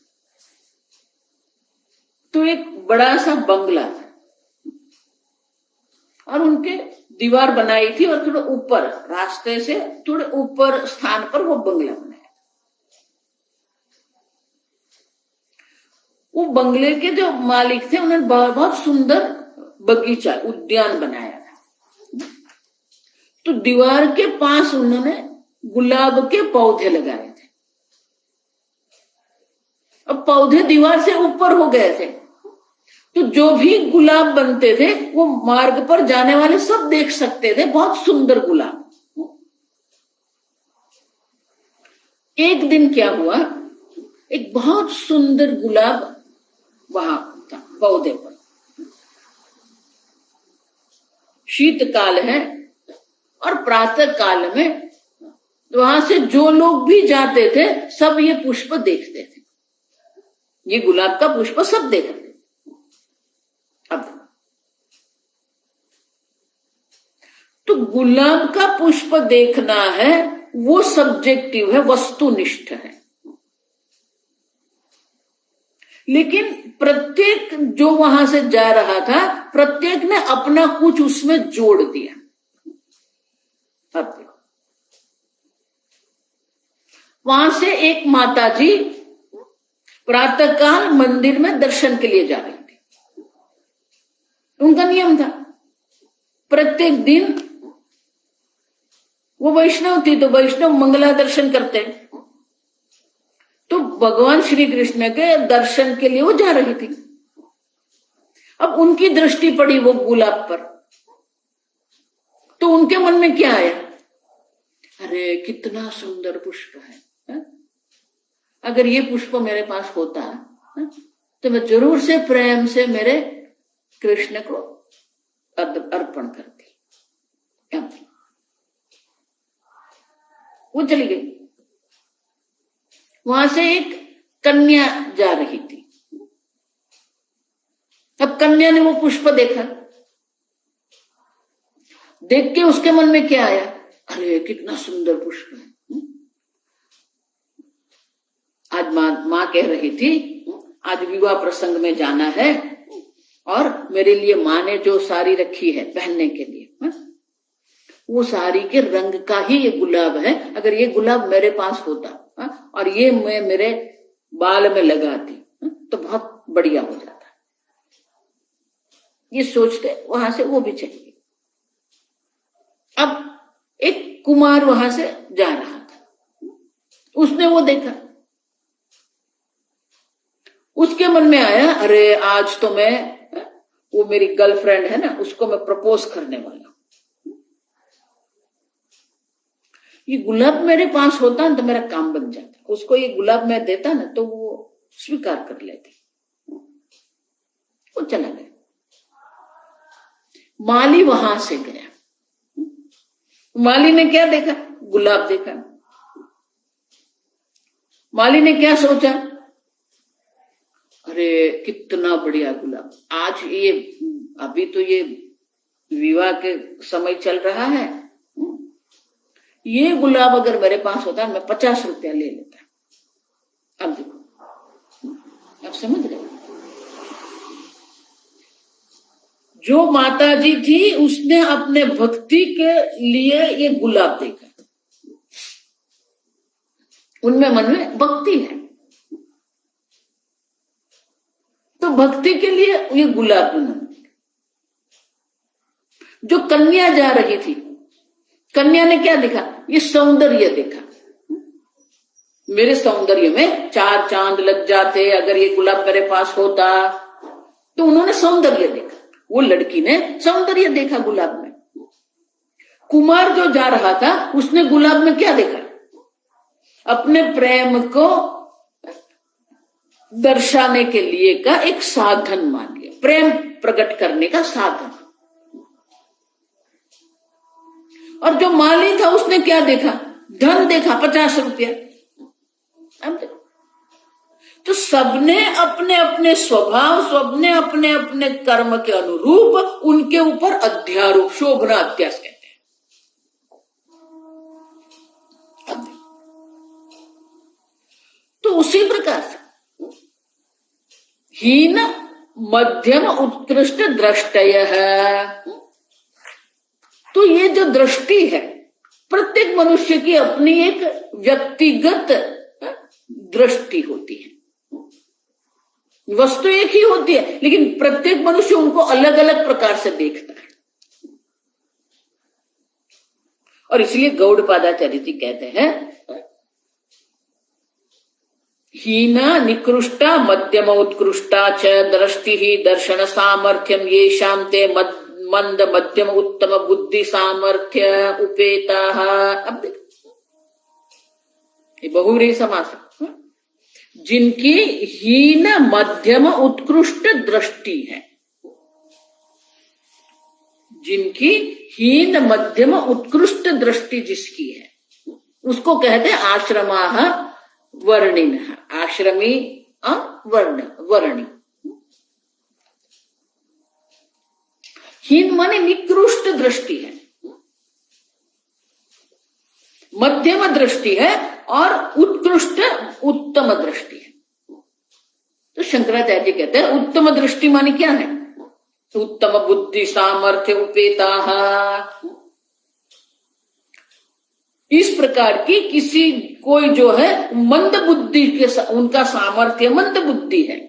तो एक बड़ा सा बंगला था और उनके दीवार बनाई थी और थोड़ा ऊपर, रास्ते से थोड़े ऊपर स्थान पर वो बंगला बनाया। वो बंगले के जो मालिक थे उन्होंने बहुत सुंदर बगीचा, उद्यान बनाया था। तो दीवार के पास उन्होंने गुलाब के पौधे लगाए थे। अब पौधे दीवार से ऊपर हो गए थे, तो जो भी गुलाब बनते थे वो मार्ग पर जाने वाले सब देख सकते थे, बहुत सुंदर गुलाब। एक दिन क्या हुआ, एक बहुत सुंदर गुलाब वहां था पौधे पर। शीतकाल है और प्रातः काल में वहां से जो लोग भी जाते थे सब ये पुष्प देखते थे, ये गुलाब का पुष्प सब देखते। अब तो गुलाब का पुष्प देखना है वो सब्जेक्टिव है, वस्तुनिष्ठ है। लेकिन प्रत्येक जो वहां से जा रहा था, प्रत्येक ने अपना कुछ उसमें जोड़ दिया। अब देखो, वहां से एक माताजी प्रातःकाल मंदिर में दर्शन के लिए जा रही थी। उनका नियम था, प्रत्येक दिन वो वैष्णव थी तो वैष्णव मंगला दर्शन करते, तो भगवान श्री कृष्ण के दर्शन के लिए वो जा रही थी। अब उनकी दृष्टि पड़ी वो गुलाब पर, तो उनके मन में क्या आया, अरे कितना सुंदर पुष्प है, अगर ये पुष्प मेरे पास होता तो मैं जरूर से प्रेम से मेरे कृष्ण को अर्पण करती। वो चली गई। वहां से एक कन्या जा रही थी। अब कन्या ने वो पुष्प देखा, देख के उसके मन में क्या आया, अरे कितना सुंदर पुष्प है। आज माँ कह रही थी आज विवाह प्रसंग में जाना है और मेरे लिए माँ ने जो साड़ी रखी है पहनने के लिए, वो साड़ी के रंग का ही ये गुलाब है। अगर ये गुलाब मेरे पास होता और ये मैं मेरे बाल में लगाती तो बहुत बढ़िया हो जाता। ये सोचते वहां से वो भी चली गई। अब एक कुमार वहां से जा रहा था, उसने वो देखा, उसके मन में आया, अरे आज तो मैं, वो मेरी गर्लफ्रेंड है ना, उसको मैं प्रपोज करने वाला हूं। ये गुलाब मेरे पास होता ना तो मेरा काम बन जाता। उसको ये गुलाब मैं देता ना तो वो स्वीकार कर लेती। वो चला गया। माली वहां से गया। माली ने क्या देखा, गुलाब देखा। माली ने क्या सोचा, अरे कितना बढ़िया गुलाब। आज ये अभी तो ये विवाह के समय चल रहा है, ये गुलाब अगर मेरे पास होता मैं 50 रुपया ले लेता। अब देखो, आप समझ गए। जो माता जी थी उसने अपने भक्ति के लिए ये गुलाब देखा, उनमें मन में भक्ति है, तो भक्ति के लिए ये गुलाब उन्होंने। जो कन्या जा रही थी, कन्या ने क्या देखा? ये सौंदर्य देखा। मेरे सौंदर्य में 4 चांद लग जाते अगर ये गुलाब मेरे पास होता, तो उन्होंने सौंदर्य देखा। वो लड़की ने सौंदर्य देखा गुलाब में। कुमार जो जा रहा था उसने गुलाब में क्या देखा? अपने प्रेम को दर्शाने के लिए का एक साधन मान लिया, प्रेम प्रकट करने का साधन। और जो माली था उसने क्या देखा? धन देखा, 50 रुपया। अब देखो, तो सबने अपने अपने स्वभाव, सबने अपने अपने कर्म के अनुरूप उनके ऊपर अध्यारोप, शोभना अत्यास कहते हैं। अब देखो, तो उसी प्रकार से हीन मध्यम उत्कृष्ट दृष्टयः, तो ये जो दृष्टि है, प्रत्येक मनुष्य की अपनी एक व्यक्तिगत दृष्टि होती है। वस्तु एक ही होती है, लेकिन प्रत्येक मनुष्य उनको अलग अलग प्रकार से देखता है। और इसलिए गौड़पादाचार्य जी कहते हैं, हीना निकृष्टा मध्यम उत्कृष्टा च दृष्टि ही दर्शन सामर्थ्यम ये शांते मंद मध्यम उत्तम बुद्धि सामर्थ्य उपेता। अब देखो, ये बहुव्रीहि समास है। जिनकी हीन मध्यम उत्कृष्ट दृष्टि है, जिनकी हीन मध्यम उत्कृष्ट दृष्टि जिसकी है, उसको कहते हैं आश्रमाः वर्णिनः। आश्रमी वर्णी। हीन माने निकृष्ट दृष्टि है, मध्यम दृष्टि है और उत्कृष्ट उत्तम दृष्टि है। तो शंकराचार्य जी कहते हैं उत्तम दृष्टि माने क्या है? उत्तम बुद्धि सामर्थ्य उपेताः। इस प्रकार की किसी कोई जो है मंद बुद्धि के, उनका सामर्थ्य मंद बुद्धि है।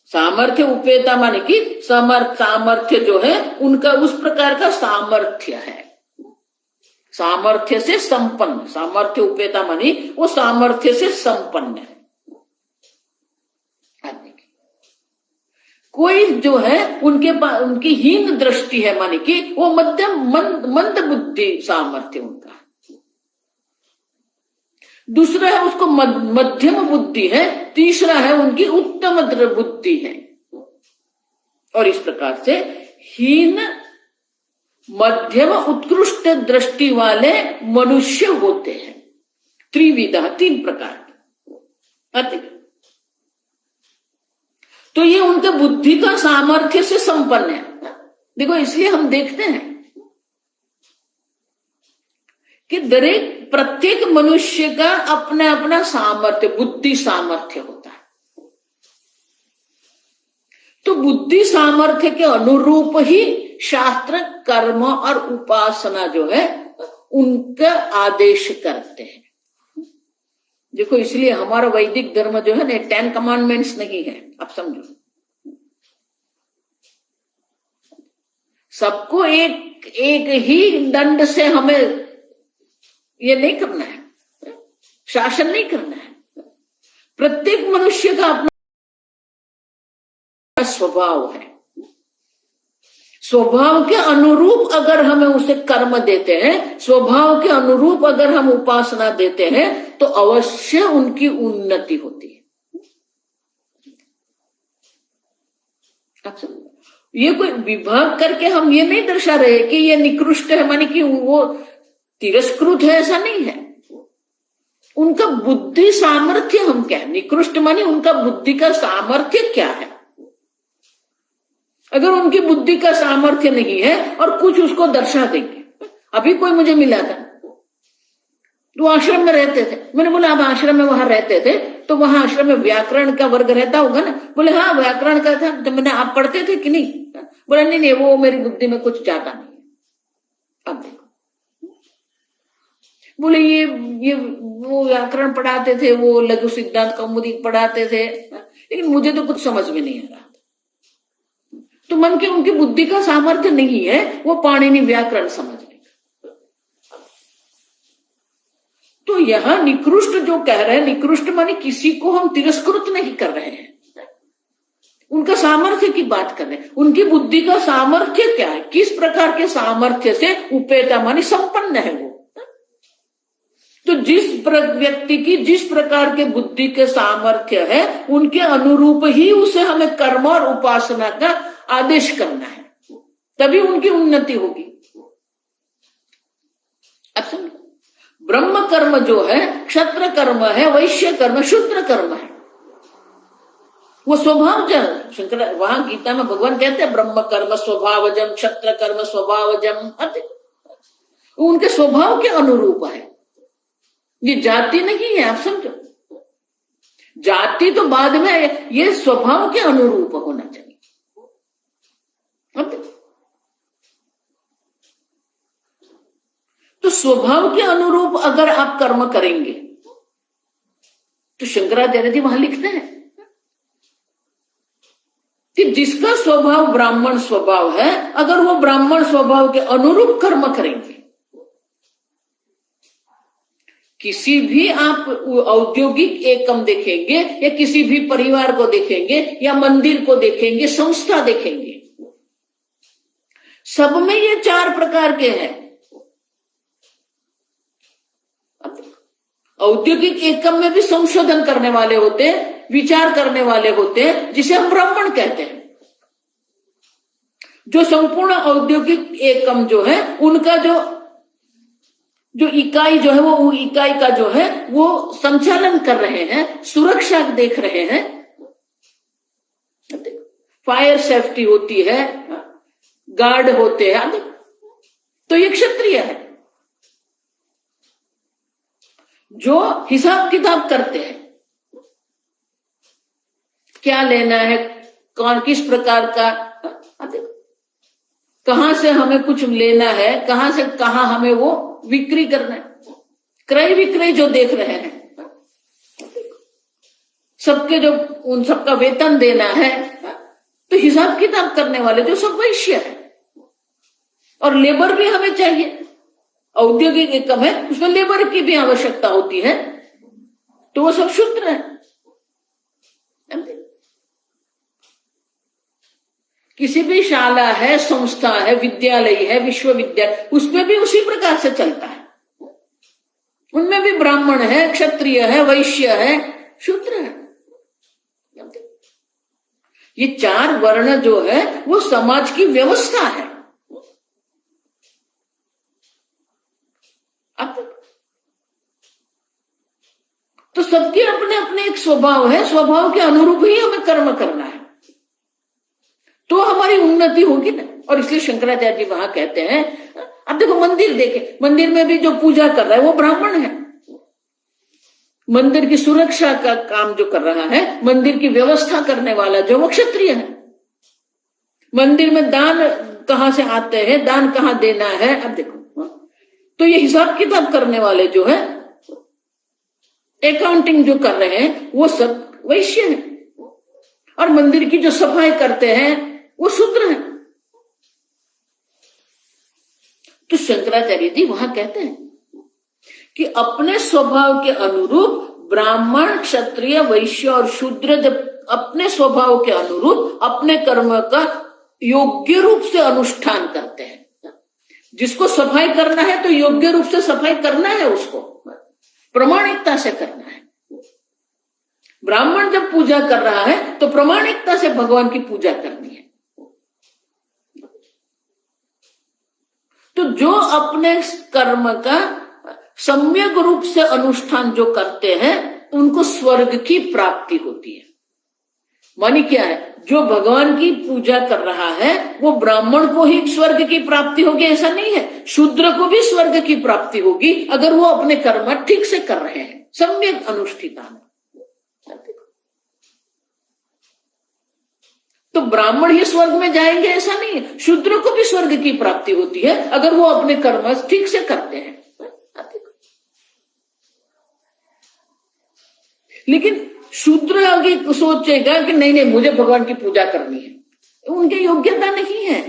सामर्थ्य उपेता माने कि सामर्थ्य जो है उनका उस प्रकार का सामर्थ्य है, सामर्थ्य से संपन्न। सामर्थ्य उपेता माने वो सामर्थ्य से संपन्न है। कोई जो है उनकी हीन दृष्टि है, माने कि वो मध्यम मंद बुद्धि सामर्थ्य उनका। दूसरा है उसको मध्यम बुद्धि है, तीसरा है उनकी उत्तम बुद्धि है। और इस प्रकार से हीन मध्यम उत्कृष्ट दृष्टि वाले मनुष्य होते हैं। त्रिविधा, 3 प्रकार के। तो ये उनके बुद्धि का सामर्थ्य से संपन्न है। देखो, इसलिए हम देखते हैं कि प्रत्येक मनुष्य का अपना अपना सामर्थ्य, बुद्धि सामर्थ्य होता है। तो बुद्धि सामर्थ्य के अनुरूप ही शास्त्र कर्म और उपासना जो है उनका आदेश करते हैं। देखो, इसलिए हमारा वैदिक धर्म जो है ना 10 कमांडमेंट्स नहीं है, आप समझो। सबको एक ही दंड से हमें ये नहीं करना है, शासन नहीं करना है। प्रत्येक मनुष्य का अपना स्वभाव है। स्वभाव के अनुरूप अगर हमें उसे कर्म देते हैं, स्वभाव के अनुरूप अगर हम उपासना देते हैं, तो अवश्य उनकी उन्नति होती है। ये कोई विभाग करके हम ये नहीं दर्शा रहे कि ये निकृष्ट है, माने कि वो तिरस्कृत है, ऐसा नहीं है। उनका बुद्धि सामर्थ्य हम क्या है, निकृष्ट माने उनका बुद्धि का सामर्थ्य क्या है। अगर उनकी बुद्धि का सामर्थ्य नहीं है और कुछ उसको दर्शा देंगे, अभी कोई मुझे मिला था, तो आश्रम में रहते थे। मैंने बोला अब आश्रम में वहां रहते थे तो वहां आश्रम में व्याकरण का वर्ग रहता होगा ना? बोले हाँ व्याकरण का था। तो मैंने आप पढ़ते थे कि नहीं? बोला नहीं नहीं वो मेरी बुद्धि में कुछ जाता नहीं। अब देखो, बोले ये वो व्याकरण पढ़ाते थे, वो लघु सिद्धांत कौमुदी पढ़ाते थे, लेकिन मुझे तो कुछ समझ में नहीं आ रहा। तो मन के उनकी बुद्धि का सामर्थ्य नहीं है वो पाणिनि व्याकरण समझने का। तो यहां निकृष्ट जो कह रहे हैं, निकृष्ट माने किसी को हम तिरस्कृत नहीं कर रहे हैं, उनका सामर्थ्य की बात कर रहे हैं। उनकी बुद्धि का सामर्थ्य क्या है, किस प्रकार के सामर्थ्य से उपेता माने संपन्न है वो। तो जिस व्यक्ति की जिस प्रकार के बुद्धि के सामर्थ्य है उनके अनुरूप ही उसे हमें कर्म और उपासना का आदेश करना है, तभी उनकी उन्नति होगी। अब समझो, ब्रह्म कर्म जो है क्षत्र कर्म है, वैश्य कर्म, शूद्र कर्म है, वो स्वभावजन। शंकर वहां गीता में भगवान कहते हैं ब्रह्म कर्म स्वभावजम, क्षत्र कर्म स्वभावजम। उनके स्वभाव के अनुरूप है, ये जाति नहीं है। आप समझो, जाति तो बाद में, ये स्वभाव के अनुरूप होना चाहिए। तो स्वभाव के अनुरूप अगर आप कर्म करेंगे तो शंकराचार्य जी वहां लिखते हैं कि जिसका स्वभाव ब्राह्मण स्वभाव है, अगर वो ब्राह्मण स्वभाव के अनुरूप कर्म करेंगे, किसी भी आप औद्योगिक एकम देखेंगे या किसी भी परिवार को देखेंगे या मंदिर को देखेंगे, संस्था देखेंगे, सब में ये 4 प्रकार के हैं। औद्योगिक एकम में भी संशोधन करने वाले होते हैं, विचार करने वाले होते हैं, जिसे हम ब्राह्मण कहते हैं। जो संपूर्ण औद्योगिक एकम जो है उनका जो इकाई जो है वो इकाई का जो है वो संचालन कर रहे हैं, सुरक्षा देख रहे हैं, फायर सेफ्टी होती है, गार्ड होते हैं, तो ये क्षत्रिय है। जो हिसाब किताब करते हैं, क्या लेना है, कौन किस प्रकार का, कहां से हमें कुछ लेना है, कहां से कहां हमें वो बिक्री करना है, क्रय विक्रय जो देख रहे हैं, सबके जो उन सबका वेतन देना है, तो हिसाब किताब करने वाले जो सब वैश्य है। और लेबर भी हमें चाहिए, औद्योगिक एकम है उसमें लेबर की भी आवश्यकता होती है, तो वो सब शूद्र है। किसी भी शाला है, संस्था है, विद्यालय है, विश्वविद्यालय, उसमें भी उसी प्रकार से चलता है। उनमें भी ब्राह्मण है, क्षत्रिय है, वैश्य है, शूद्र है। ये 4 वर्ण जो है वो समाज की व्यवस्था है। तो सबके अपने अपने एक स्वभाव है, स्वभाव के अनुरूप ही हमें कर्म करना है, तो हमारी उन्नति होगी ना। और इसलिए शंकराचार्य जी वहां कहते हैं, अब देखो मंदिर देखे, मंदिर में भी जो पूजा कर रहा है वो ब्राह्मण है, मंदिर की सुरक्षा का काम जो कर रहा है, मंदिर की व्यवस्था करने वाला जो वो क्षत्रिय है। मंदिर में दान कहां से आते हैं, दान कहां देना है, अब देखो, तो ये हिसाब किताब करने वाले जो है, अकाउंटिंग जो कर रहे हैं वो सब वैश्य है। और मंदिर की जो सफाई करते हैं वो शूद्र है। तो शंकराचार्य जी वहां कहते हैं कि अपने स्वभाव के अनुरूप ब्राह्मण, क्षत्रिय, वैश्य और शूद्र जब अपने स्वभाव के अनुरूप अपने कर्म का योग्य रूप से अनुष्ठान करते हैं, जिसको सफाई करना है तो योग्य रूप से सफाई करना है, उसको प्रामाणिकता से करना है। ब्राह्मण जब पूजा कर रहा है तो प्रामाणिकता से भगवान की पूजा करनी है। तो जो अपने कर्म का सम्यक रूप से अनुष्ठान जो करते हैं उनको स्वर्ग की प्राप्ति होती है। मानी क्या है, जो भगवान की पूजा कर रहा है वो ब्राह्मण को ही स्वर्ग की प्राप्ति होगी ऐसा नहीं है, शूद्र को भी स्वर्ग की प्राप्ति होगी अगर वो अपने कर्म ठीक से कर रहे हैं, सम्यक अनुष्ठिता में। तो ब्राह्मण ही स्वर्ग में जाएंगे ऐसा नहीं है, शूद्र को भी स्वर्ग की प्राप्ति होती है अगर वो अपने कर्म ठीक से करते हैं। लेकिन शूद्र आगे सोचेगा कि नहीं नहीं मुझे भगवान की पूजा करनी है, उनकी योग्यता नहीं है।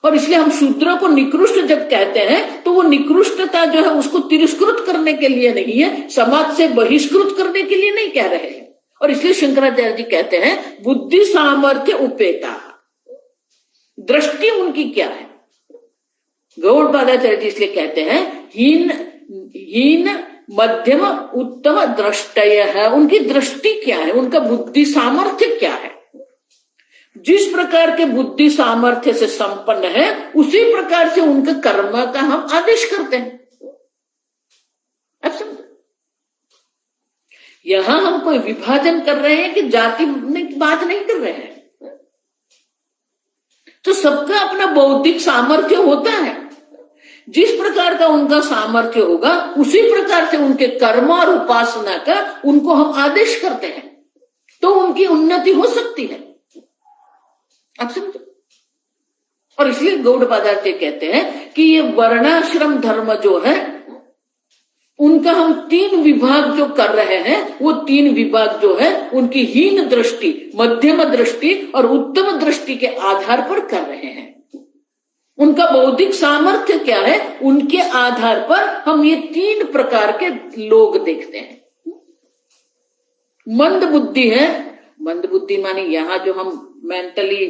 और इसलिए हम शूद्र को निकृष्ट जब कहते हैं तो वो निकृष्टता जो है उसको तिरस्कृत करने के लिए नहीं है, समाज से बहिष्कृत करने के लिए नहीं कह रहे हैं। और इसलिए शंकराचार्य जी कहते हैं बुद्धि सामर्थ्य उपेता, दृष्टि उनकी क्या है। गौड़पादाचार्य जी इसलिए कहते हैं हीन मध्यम उत्तम दृष्टय है, उनकी दृष्टि क्या है, उनका बुद्धि सामर्थ्य क्या है। जिस प्रकार के बुद्धि सामर्थ्य से संपन्न है उसी प्रकार से उनके कर्म का हम आदेश करते हैं। अब समझो, यहां हम कोई विभाजन कर रहे हैं कि जाति की बात नहीं कर रहे हैं। तो सबका अपना बौद्धिक सामर्थ्य होता है, जिस प्रकार का उनका सामर्थ्य होगा उसी प्रकार से उनके कर्म और उपासना का उनको हम आदेश करते हैं, तो उनकी उन्नति हो सकती है। आप समझो। और इसलिए गौड़पादाचार्य कहते हैं कि ये वर्णाश्रम धर्म जो है उनका हम 3 विभाग जो कर रहे हैं वो 3 विभाग जो है उनकी हीन दृष्टि, मध्यम दृष्टि और उत्तम दृष्टि के आधार पर कर रहे हैं। उनका बौद्धिक सामर्थ्य क्या है उनके आधार पर हम ये 3 प्रकार के लोग देखते हैं। मंद बुद्धि है, मंद बुद्धि माने यहां जो हम मेंटली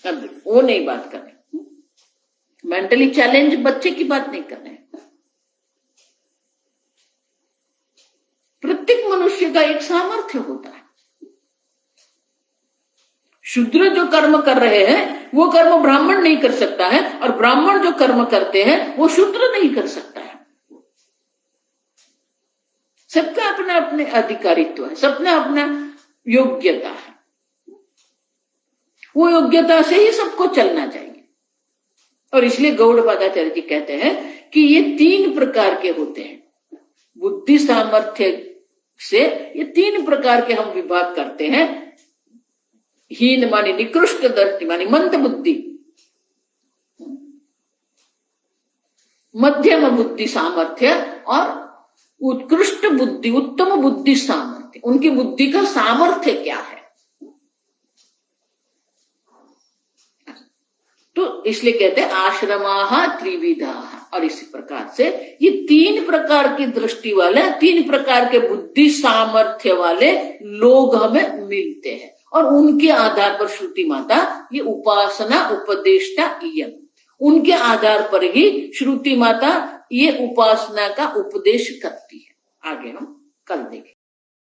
वो नहीं बात कर रहे, मेंटली चैलेंज बच्चे की बात नहीं कर रहे हैं। प्रत्येक मनुष्य का एक सामर्थ्य होता है। शूद्र जो कर्म कर रहे हैं वो कर्म ब्राह्मण नहीं कर सकता है, और ब्राह्मण जो कर्म करते हैं वो शूद्र नहीं कर सकता है। सबका अपना अपने अधिकारित्व है, सबका अपना योग्यता है, वो योग्यता से ही सबको चलना चाहिए। और इसलिए गौड़पादाचार्य जी कहते हैं कि ये 3 प्रकार के होते हैं। बुद्धि सामर्थ्य से ये 3 प्रकार के हम विभाग करते हैं। हीन मानी निकृष्ट दृष्टि मानी मंद बुद्धि, मध्यम बुद्धि सामर्थ्य और उत्कृष्ट बुद्धि उत्तम बुद्धि सामर्थ्य। उनकी बुद्धि का सामर्थ्य क्या है, तो इसलिए कहते हैं आश्रमाः त्रिविधाः। और इसी प्रकार से ये 3 प्रकार की दृष्टि वाले, 3 प्रकार के बुद्धि सामर्थ्य वाले लोग हमें मिलते हैं, और उनके आधार पर श्रुति माता ये उपासना उपदेष्टा इयं, उनके आधार पर ही श्रुति माता ये उपासना का उपदेश करती है। आगे हम कल देखेंगे।